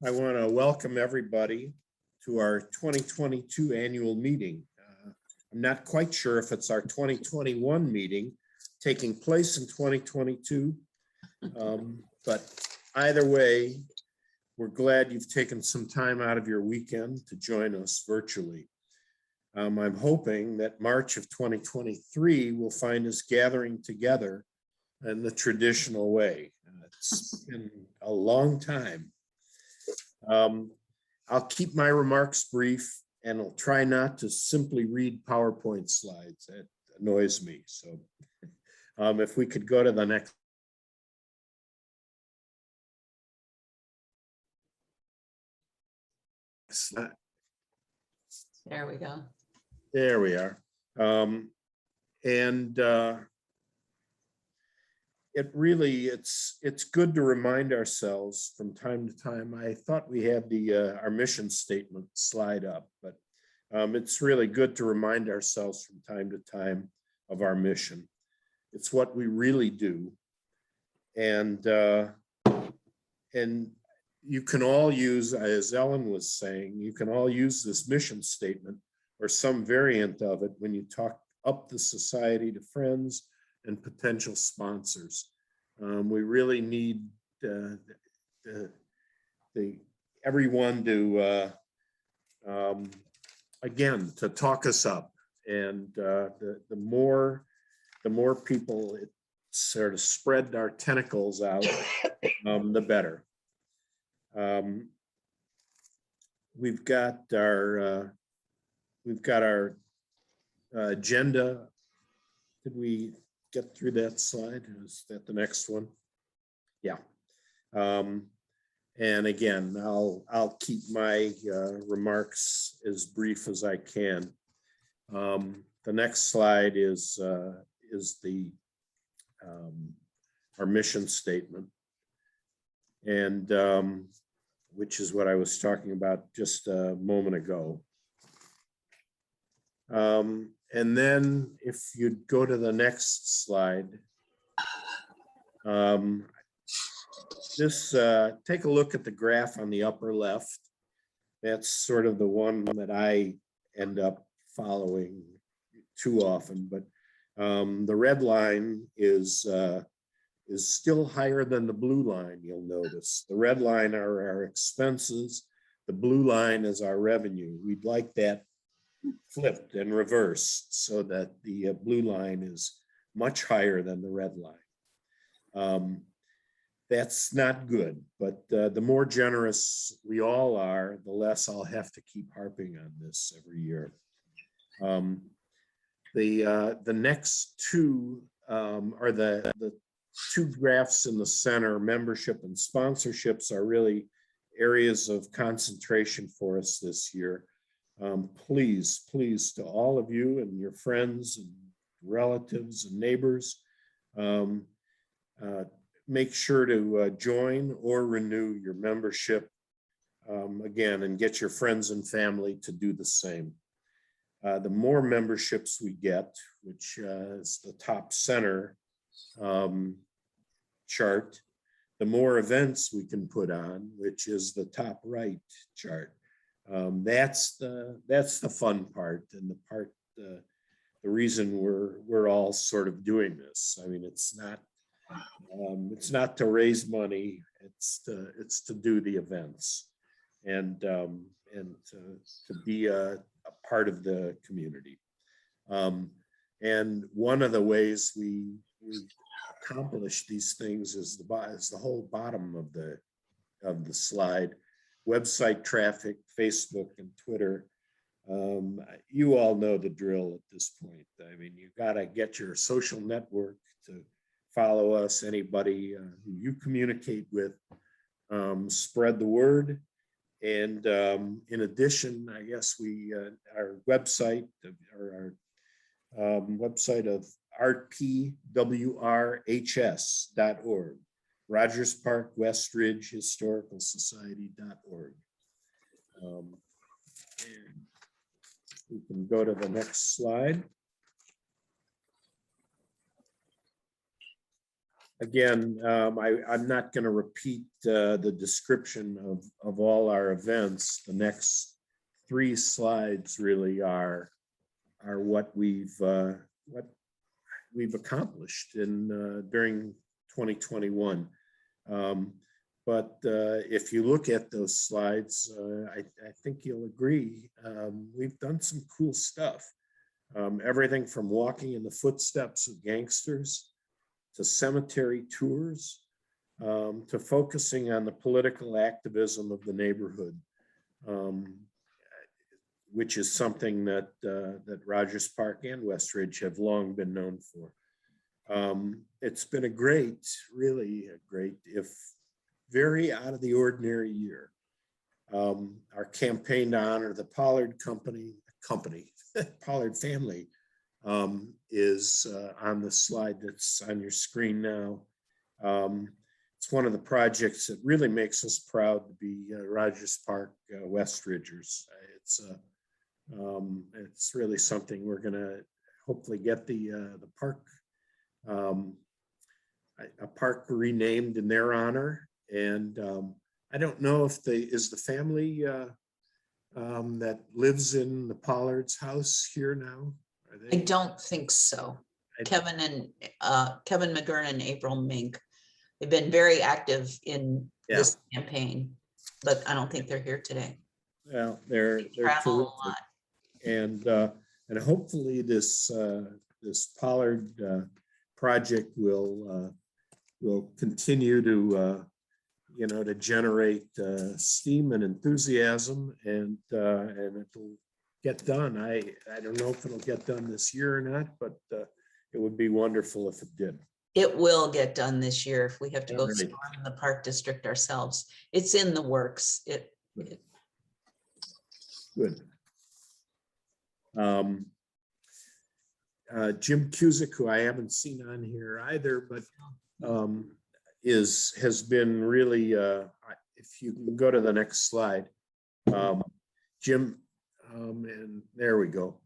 I want to welcome everybody to our 2022 annual meeting. I'm not quite sure if it's our 2021 meeting taking place in 2022, but either way, we're glad you've taken some time out of your weekend to join us virtually. I'm hoping that March of 2023 will find us gathering together in the traditional way. It's been a long time. I'll keep my remarks brief and I'll try not to simply read PowerPoint slides. That annoys me. So if we could go to the next. There we go. There we are. It's good to remind ourselves from time to time. I thought we had our mission statement slide up, but it's really good to remind ourselves from time to time of our mission. It's what we really do. And you can all use, as Ellen was saying, you can all use this mission statement or some variant of it when you talk up the society to friends and potential sponsors. We really need everyone to, again, to talk us up. And the more people sort of spread our tentacles out, the better. We've got our agenda. Did we get through that slide? Is that the next one? Yeah. And again, I'll keep my remarks as brief as I can. The next slide is our mission statement, and which is what I was talking about just a moment ago. And then if you'd go to the next slide, take a look at the graph on the upper left. That's sort of the one that I end up following too often, but the red line is still higher than the blue line, you'll notice. The red line are our expenses. The blue line is our revenue. We'd like that flipped and reversed so that the blue line is much higher than the red line. That's not good, but the more generous we all are, the less I'll have to keep harping on this every year. The next two are the two graphs in the center. Membership and sponsorships are really areas of concentration for us this year. Please, to all of you and your friends and relatives and neighbors, make sure to join or renew your membership again, and get your friends and family to do the same. The more memberships we get, which is the top center chart, the more events we can put on, which is the top right chart. That's the fun part, and the reason we're all sort of doing this. I mean, it's not to raise money, it's to do the events and to be a part of the community. And one of the ways we accomplish these things is the whole bottom of the slide. Website traffic, Facebook and Twitter. You all know the drill at this point. I mean, you got to get your social network to follow us, anybody who you communicate with, spread the word. And in addition, I guess our website, or our website of rpwrhs.org. Rogers Park West Ridge Historical Society.org. We can go to the next slide. again, I'm not going to repeat the description of all our events. The next 3 slides really are what we've accomplished in during 2021. But if you look at those slides, I think you'll agree, we've done some cool stuff. Everything from walking in the footsteps of gangsters, to cemetery tours, to focusing on the political activism of the neighborhood, which is something that Rogers Park and Westridge have long been known for. It's been really a great, if very out of the ordinary year. Our campaign to honor the Pollard Pollard family is on the slide that's on your screen now. It's one of the projects that really makes us proud to be Rogers Park Westridgers. It's really something we're going to hopefully get the park, a park renamed in their honor. And I don't know if is the family that lives in the Pollard's house here now? I don't think so. Kevin McGurn and April Mink, they've been very active in this campaign, but I don't think they're here today. Well, they're travel a lot. And hopefully this Pollard project will continue to to generate steam and enthusiasm, and it'll get done. I don't know if it'll get done this year or not, but it would be wonderful if it did. It will get done this year if we have to go storm the park district ourselves. It's in the works. Good. Jim Cusick, who I haven't seen on here either, but has been really, if you can go to the next slide, Jim, and there we go.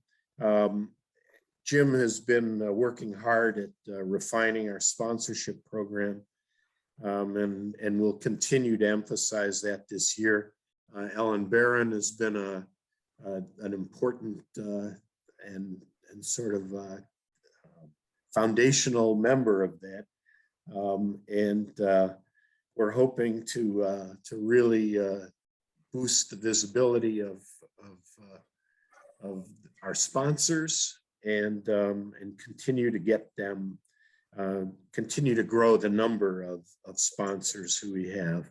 Jim has been working hard at refining our sponsorship program, and we'll continue to emphasize that this year. Ellen Barron has been an important and sort of foundational member of that, and we're hoping to really boost the visibility of our sponsors, and continue to get them, continue to grow the number of sponsors who we have.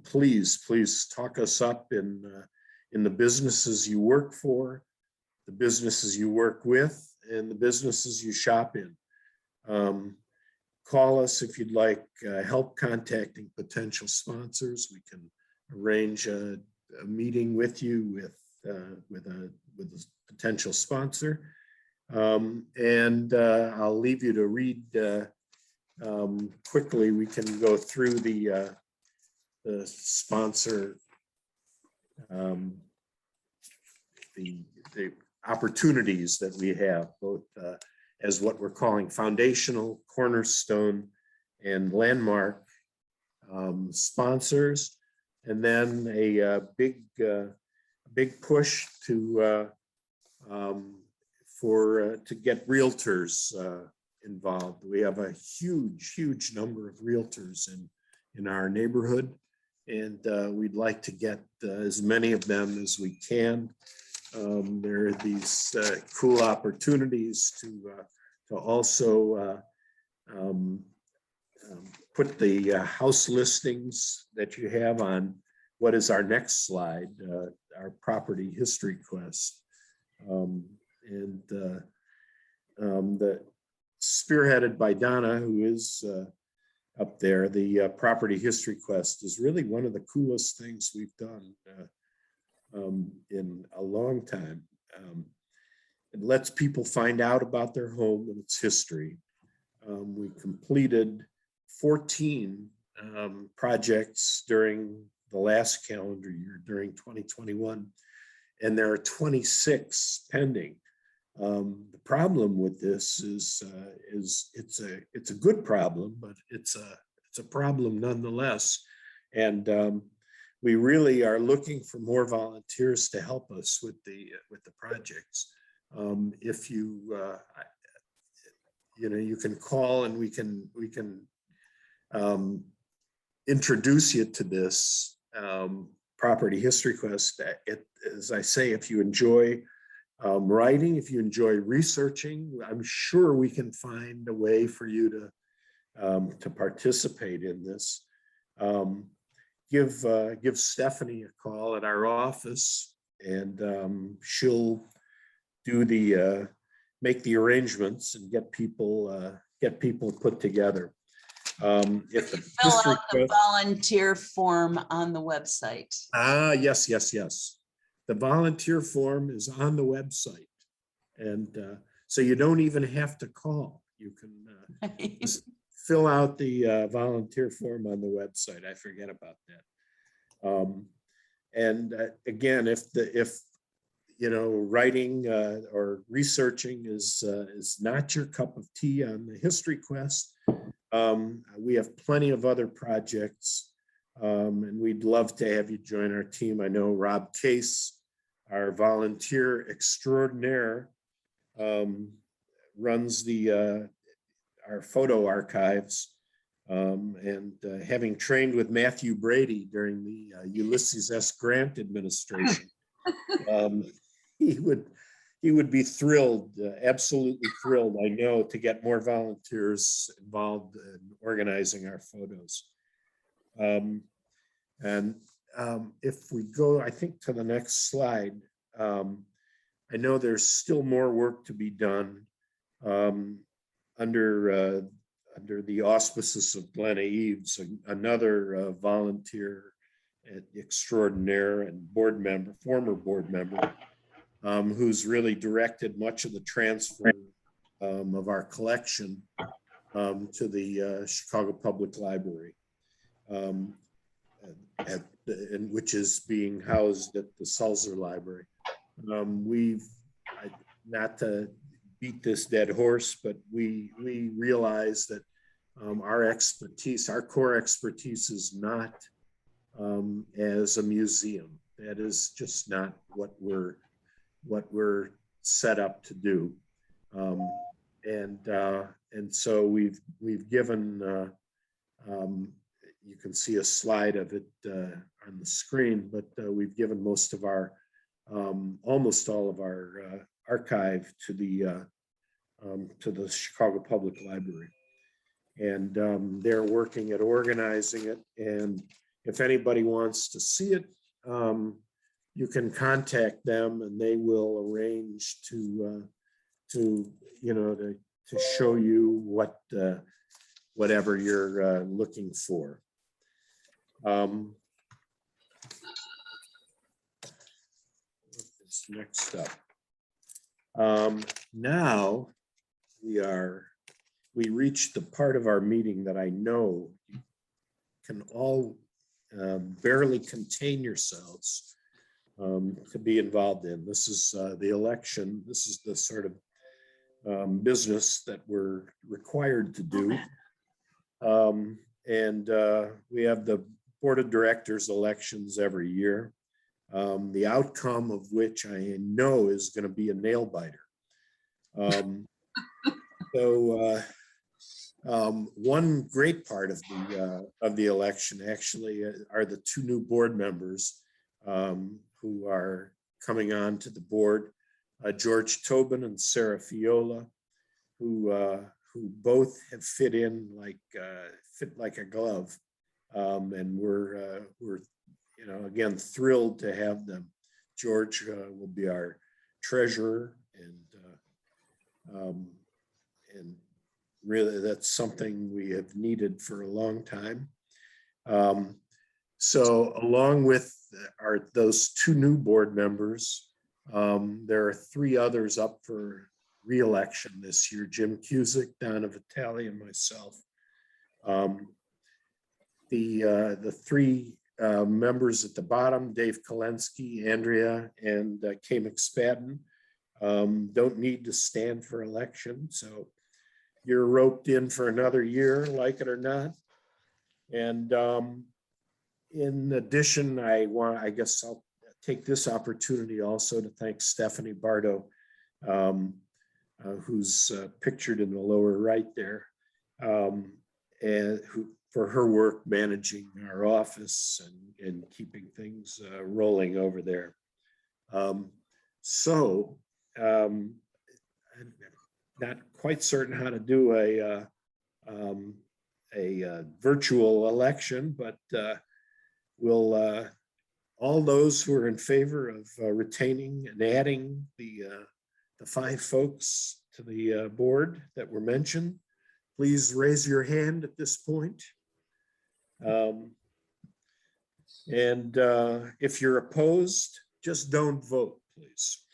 Please talk us up in the businesses you work for, the businesses you work with, and the businesses you shop in. Call us if you'd like help contacting potential sponsors. We can arrange a meeting with you with a potential sponsor. And I'll leave you to read quickly. We can go through the sponsor, the opportunities that we have, both as what we're calling foundational, cornerstone, and landmark sponsors, and then a big push to get realtors involved. We have a huge number of realtors in our neighborhood, and we'd like to get as many of them as we can. There are these cool opportunities to also put the house listings that you have on what is our next slide, our property history quest. And the spearheaded by Donna, who is up there, the property history quest is really one of the coolest things we've done in a long time. It lets people find out about their home and its history. We completed 14 projects during the last calendar year, during 2021, and there are 26 pending. The problem with this is it's a good problem, but it's a problem nonetheless. And we really are looking for more volunteers to help us with the projects. If you you can call and we can introduce you to this property history quest. As I say, if you enjoy writing, if you enjoy researching, I'm sure we can find a way for you to participate in this. Give Stephanie a call at our office, and she'll do the make the arrangements and get people put together. If the Fill history out the volunteer form on the website. yes. The volunteer form is on the website, and so you don't even have to call. You can just fill out the volunteer form on the website. I forget about that. And again, if writing or researching is not your cup of tea on the history quest, we have plenty of other projects, and we'd love to have you join our team. I know Rob Case, our volunteer extraordinaire, runs our photo archives, and having trained with Matthew Brady during the Ulysses S. Grant administration, he would be thrilled, absolutely thrilled, I know, to get more volunteers involved in organizing our photos. If we go, I think, to the next slide, I know there's still more work to be done under the auspices of Glenna Eves, another volunteer extraordinaire and former board member, who's really directed much of the transfer of our collection to the Chicago Public Library, which is being housed at the Sulzer Library. Not to beat this dead horse, but we realize that our core expertise is not as a museum. That is just not what we're set up to do. And so we've given, you can see a slide of it on the screen, but we've given almost all of our archive to the Chicago Public Library. And they're working at organizing it. And if anybody wants to see it, you can contact them, and they will arrange to show you whatever you're looking for. Next up. Now we reached the part of our meeting that I know you can all barely contain yourselves to be involved in. This is the election. This is the sort of business that we're required to do. And we have the Board of Directors elections every year, the outcome of which I know is going to be a nail biter. One great part of the election actually are the two new board members who are coming on to the board, George Tobin and Sarah Fiola, who both have fit like a glove, and we're again thrilled to have them. George will be our treasurer, and really that's something we have needed for a long time. So along with those two new board members, there are three others up for re-election this year: Jim Cusick, Donna Vitale, and myself. The three members at the bottom, Dave Kolensky, Andrea, and Kay McSpadden, don't need to stand for election. So you're roped in for another year, like it or not. And in addition, I guess I'll take this opportunity also to thank Stephanie Bardo, who's pictured in the lower right there, and for her work managing our office and keeping things rolling over there. I'm not quite certain how to do a virtual election, but we'll all those who are in favor of retaining and adding the 5 folks to the board that were mentioned, please raise your hand at this point. And if you're opposed, just don't vote, please.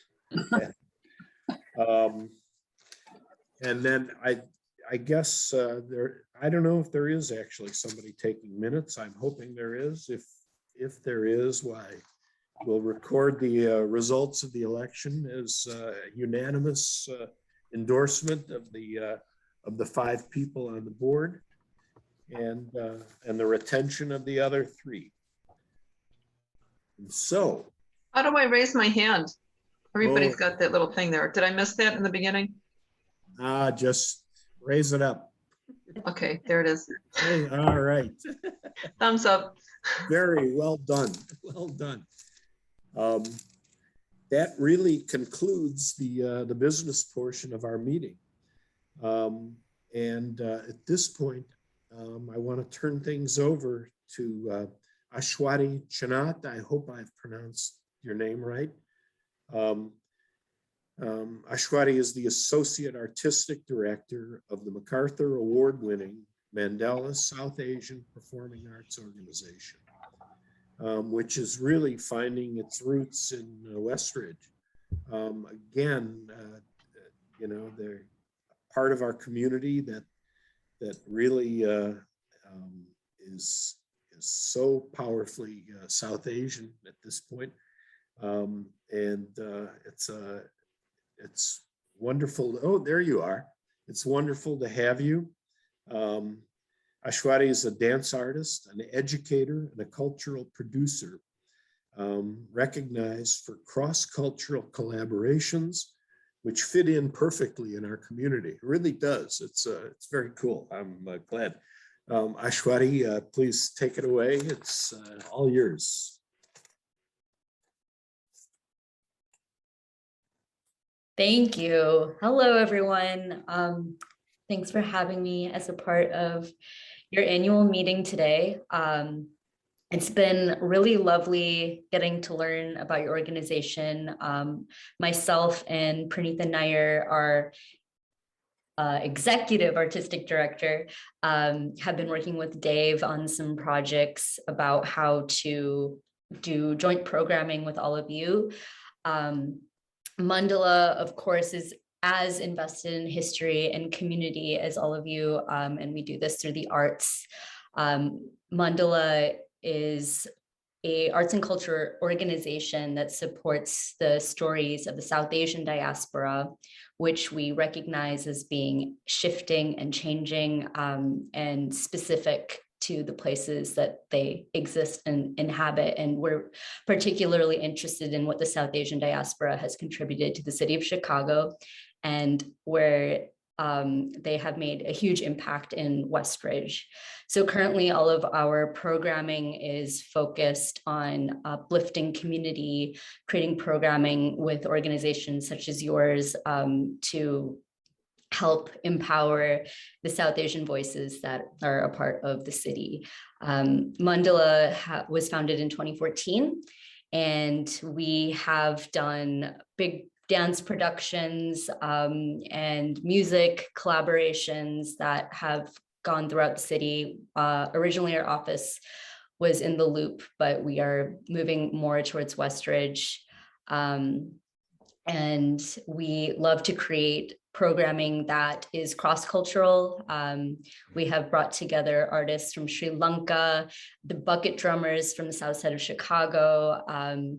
And then I guess I don't know if there is actually somebody taking minutes. I'm hoping there is. If there is, why? We'll record the results of the election as unanimous endorsement of the 5 people on the board, and the retention of the other 3. And so, how do I raise my hand? Everybody's got that little thing there. Did I miss that in the beginning? Just raise it up. Okay, there it is. Hey, all right. Thumbs up. Very well done. Well done. That really concludes the business portion of our meeting. At this point, I want to turn things over to Ashwati Chanat. I hope I've pronounced your name right. Ashwati is the Associate Artistic Director of the MacArthur Award-winning Mandala South Asian Performing Arts Organization, which is really finding its roots in Westridge. Again, they're part of our community that really is so powerfully South Asian at this point. It's wonderful. Oh, there you are. It's wonderful to have you. Ashwati is a dance artist, an educator, and a cultural producer, recognized for cross-cultural collaborations, which fit in perfectly in our community. It really does. It's very cool. I'm glad. Ashwati, please take it away. It's all yours. Thank you. Hello, everyone. Thanks for having me as a part of your annual meeting today. It's been really lovely getting to learn about your organization. Myself and Pranitha Nair, our executive artistic director, have been working with Dave on some projects about how to do joint programming with all of you. Mandala, of course, is as invested in history and community as all of you, and we do this through the arts. Mandala is an arts and culture organization that supports the stories of the South Asian diaspora, which we recognize as being shifting and changing, and specific to the places that they exist and inhabit. And we're particularly interested in what the South Asian diaspora has contributed to the city of Chicago, and where they have made a huge impact in Westridge. So currently all of our programming is focused on uplifting community, creating programming with organizations such as yours to help empower the South Asian voices that are a part of the city. Mandala was founded in 2014, and we have done big dance productions and music collaborations that have gone throughout the city. Originally, our office was in the Loop, but we are moving more towards Westridge. And we love to create programming that is cross-cultural. We have brought together artists from Sri Lanka, the bucket drummers from the south side of Chicago.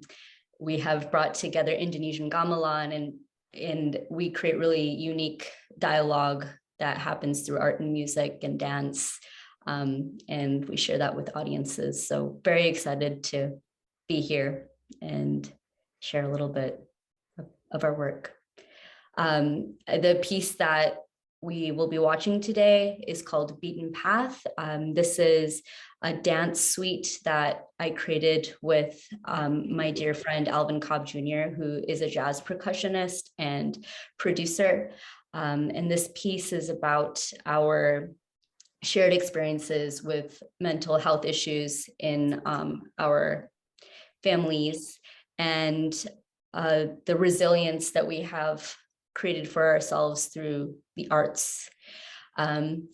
We have brought together Indonesian gamelan and we create really unique dialogue that happens through art and music and dance. And we share that with audiences. So very excited to be here and share a little bit of our work. The piece that we will be watching today is called Beaten Path. This is a dance suite that I created with my dear friend Alvin Cobb Jr., who is a jazz percussionist and producer. And this piece is about our shared experiences with mental health issues in our families, and the resilience that we have created for ourselves through the arts.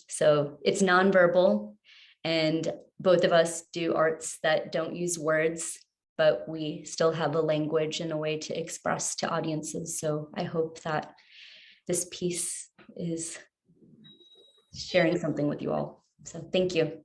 So it's nonverbal, and both of us do arts that don't use words, but we still have a language and a way to express to audiences. So I hope that this piece is sharing something with you all. So thank you.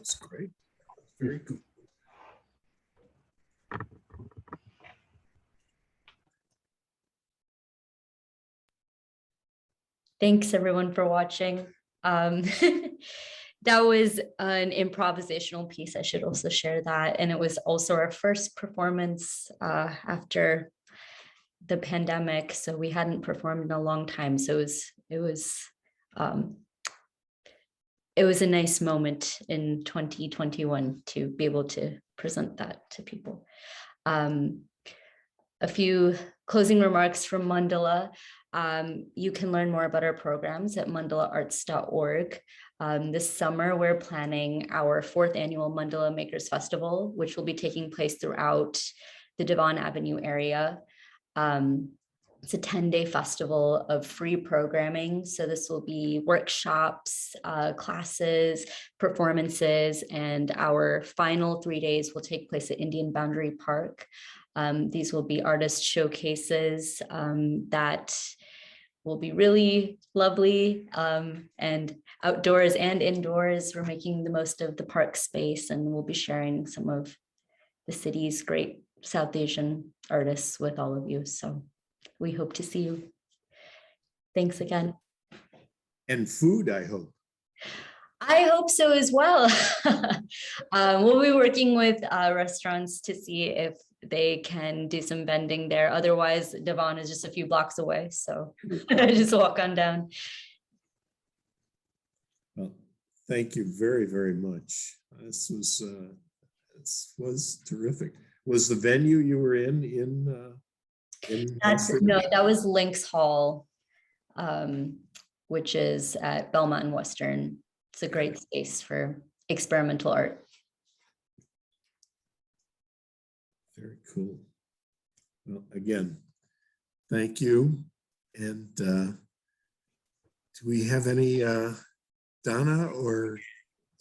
That's great. Very good. Thanks everyone for watching. That was an improvisational piece. I should also share that. And it was also our first performance after the pandemic. So we hadn't performed in a long time. So it was a nice moment in 2021 to be able to present that to people. A few closing remarks from Mandala. You can learn more about our programs at mandalaarts.org. This summer, we're planning our 4th annual Mandala Makers Festival, which will be taking place throughout the Devon Avenue area. It's a 10-day festival of free programming. So this will be workshops, classes, performances, and our final 3 days will take place at Indian Boundary Park. These will be artist showcases that will be really lovely and outdoors and indoors. We're making the most of the park space, and we'll be sharing some of the city's great South Asian artists with all of you. So we hope to see you. Thanks again. And food, I hope. I hope so as well. We'll be working with restaurants to see if they can do some vending there. Otherwise, Devon is just a few blocks away. So just walk on down. Well, thank you very, very much. This was terrific. Was the venue you were in No, that was Lynx Hall, which is at Belmont and Western. It's a great space for experimental art. Very cool. Well, again, thank you. And do we have any, Donna or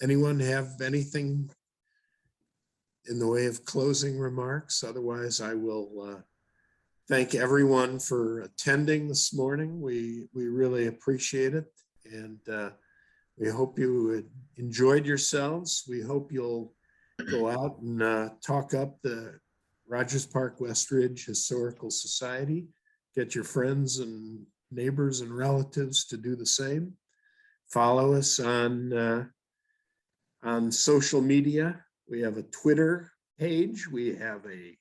anyone have anything in the way of closing remarks? Otherwise, I will thank everyone for attending this morning. We really appreciate it. And we hope you enjoyed yourselves. We hope you'll go out and talk up the Rogers Park West Ridge Historical Society. Get your friends and neighbors and relatives to do the same. Follow us on social media. We have a Twitter page. We have a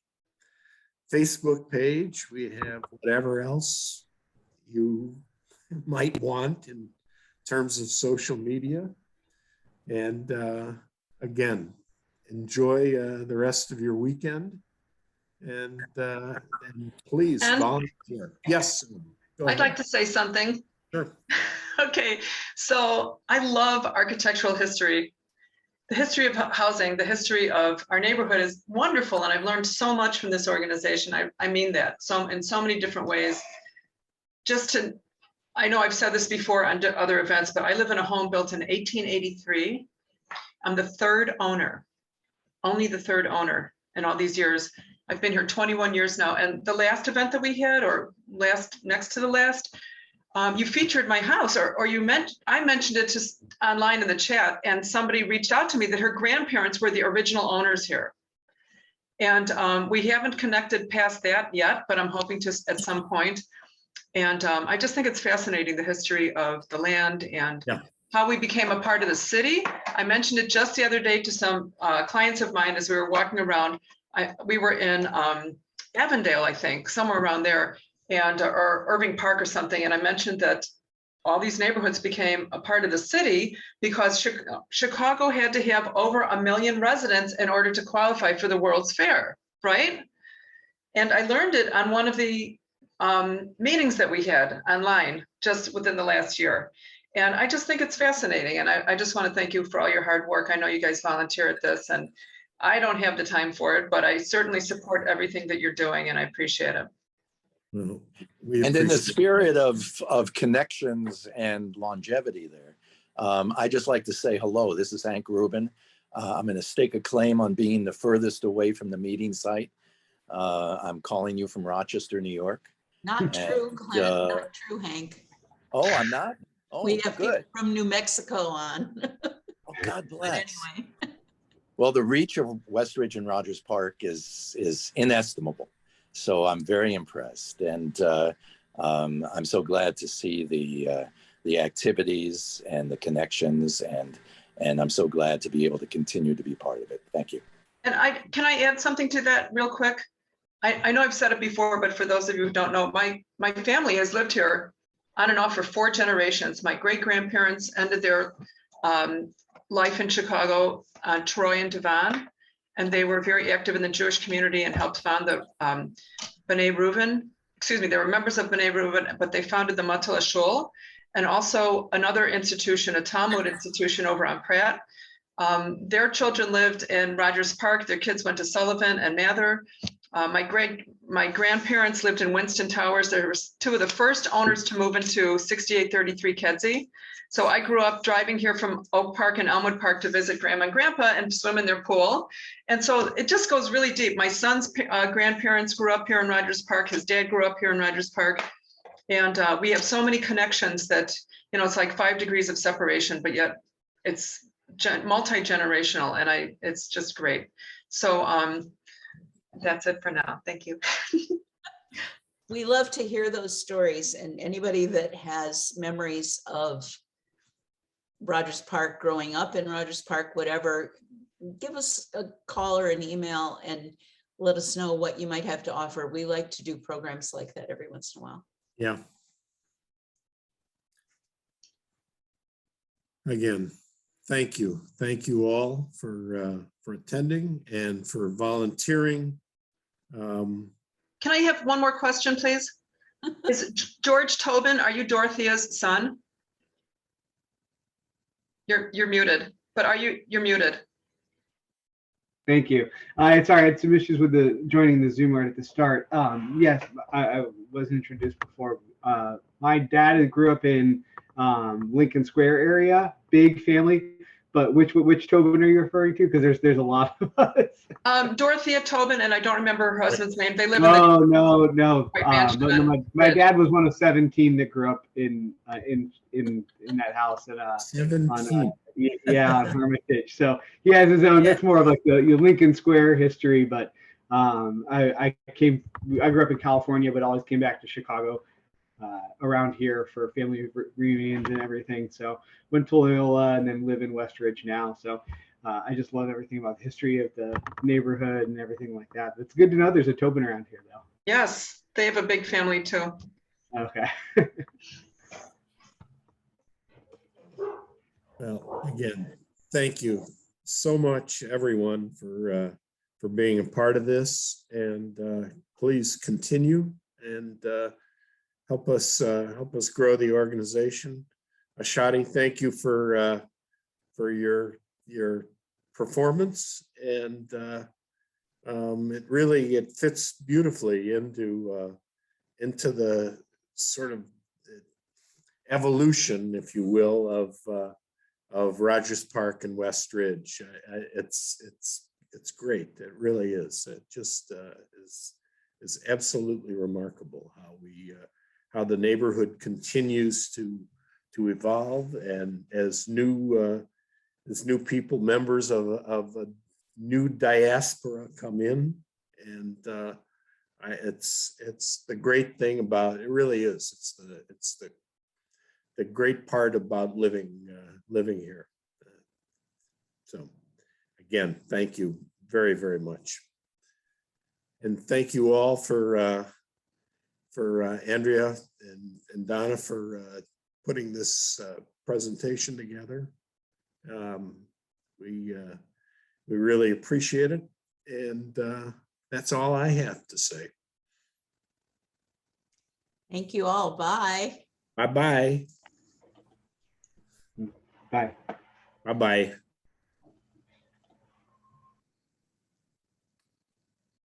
Facebook page. We have whatever else you might want in terms of social media. And again, enjoy the rest of your weekend. And please volunteer. Yes. I'd like to say something. Sure. Okay, so I love architectural history. The history of housing, the history of our neighborhood is wonderful, and I've learned so much from this organization. I mean that in so many different ways. I know I've said this before on other events, but I live in a home built in 1883. I'm the third owner, only the third owner in all these years. I've been here 21 years now, and the last event that we had, or next to the last, you featured my house, or I mentioned it just online in the chat, and somebody reached out to me that her grandparents were the original owners here. And we haven't connected past that yet, but I'm hoping to at some point. And I just think it's fascinating, the history of the land and how we became a part of the city. I mentioned it just the other day to some clients of mine as we were walking around. We were in Avondale, I think, somewhere around there, and or Irving Park or something. And I mentioned that all these neighborhoods became a part of the city because Chicago had to have over 1 million residents in order to qualify for the World's Fair, right? And I learned it on one of the meetings that we had online just within the last year. And I just think it's fascinating. And I just want to thank you for all your hard work. I know you guys volunteer at this, and I don't have the time for it, but I certainly support everything that you're doing, and I appreciate it. Well, and in the spirit of connections and longevity there, I just like to say hello. This is Hank Rubin. I'm going to stake a claim on being the furthest away from the meeting site. I'm calling you from Rochester, New York. Not true, Glenn, not true, Hank. Oh, I'm not? Oh, we have good. people from New Mexico on. Oh, God bless. But anyway. Well, the reach of Westridge and Rogers Park is inestimable. So I'm very impressed, and I'm so glad to see the activities and the connections, and I'm so glad to be able to continue to be part of it. Thank you. And can I add something to that real quick? I know I've said it before, but for those of you who don't know, my family has lived here on and off for 4 generations. My great-grandparents ended their life in Chicago, Troy and Devon, and they were very active in the Jewish community and helped found the B'nai Reuven. Excuse me, they were members of B'nai Reuven, but they founded the Matala Shul, and also another institution, a Talmud institution over on Pratt. Their children lived in Rogers Park. Their kids went to Sullivan and Mather. My grandparents lived in Winston Towers. There was 2 of the first owners to move into 6833 Kedzie. So I grew up driving here from Oak Park and Elmwood Park to visit Grandma and Grandpa and swim in their pool. And so it just goes really deep. My son's grandparents grew up here in Rogers Park. His dad grew up here in Rogers Park. And we have so many connections that, you know, it's like 5 degrees of separation, but yet it's multi-generational, and it's just great. So that's it for now. Thank you. We love to hear those stories, and anybody that has memories of Rogers Park, growing up in Rogers Park, whatever, give us a call or an email and let us know what you might have to offer. We like to do programs like that every once in a while. Yeah. Again, thank you. Thank you all for attending and for volunteering. Can I have one more question, please? Is George Tobin, are you Dorothea's son? You're muted, but you're muted. Thank you. Sorry, I had some issues with joining the Zoom right at the start. Yes, I was introduced before. My dad grew up in Lincoln Square area, big family. But which Tobin are you referring to? Because there's a lot of us. Dorothea Tobin, and I don't remember her husband's name. They live in no. My dad was one of 17 that grew up in that house at 17. on Hermitage. So he has his own. That's more of like the Lincoln Square history. But I grew up in California, but always came back to Chicago around here for family reunions and everything. So went to Loyola and then live in Westridge now. So I just love everything about the history of the neighborhood and everything like that. It's good to know there's a Tobin around here though. Yes, they have a big family too. Okay. Well, again, thank you so much, everyone, for being a part of this, and please continue and help us grow the organization. Ashadi, thank you for your performance, and it fits beautifully into the sort of evolution, if you will, of Rogers Park and Westridge. It's great. It really is. It just is absolutely remarkable how the neighborhood continues to evolve, and as new people, members of a new diaspora come in, and it's the great thing about it. Really is. It's the great part about living here. So again, thank you very, very much, and thank you all for Andrea and Donna for putting this presentation together. We really appreciate it, and that's all I have to say. Thank you all. Bye. Bye-bye. Bye. Bye-bye.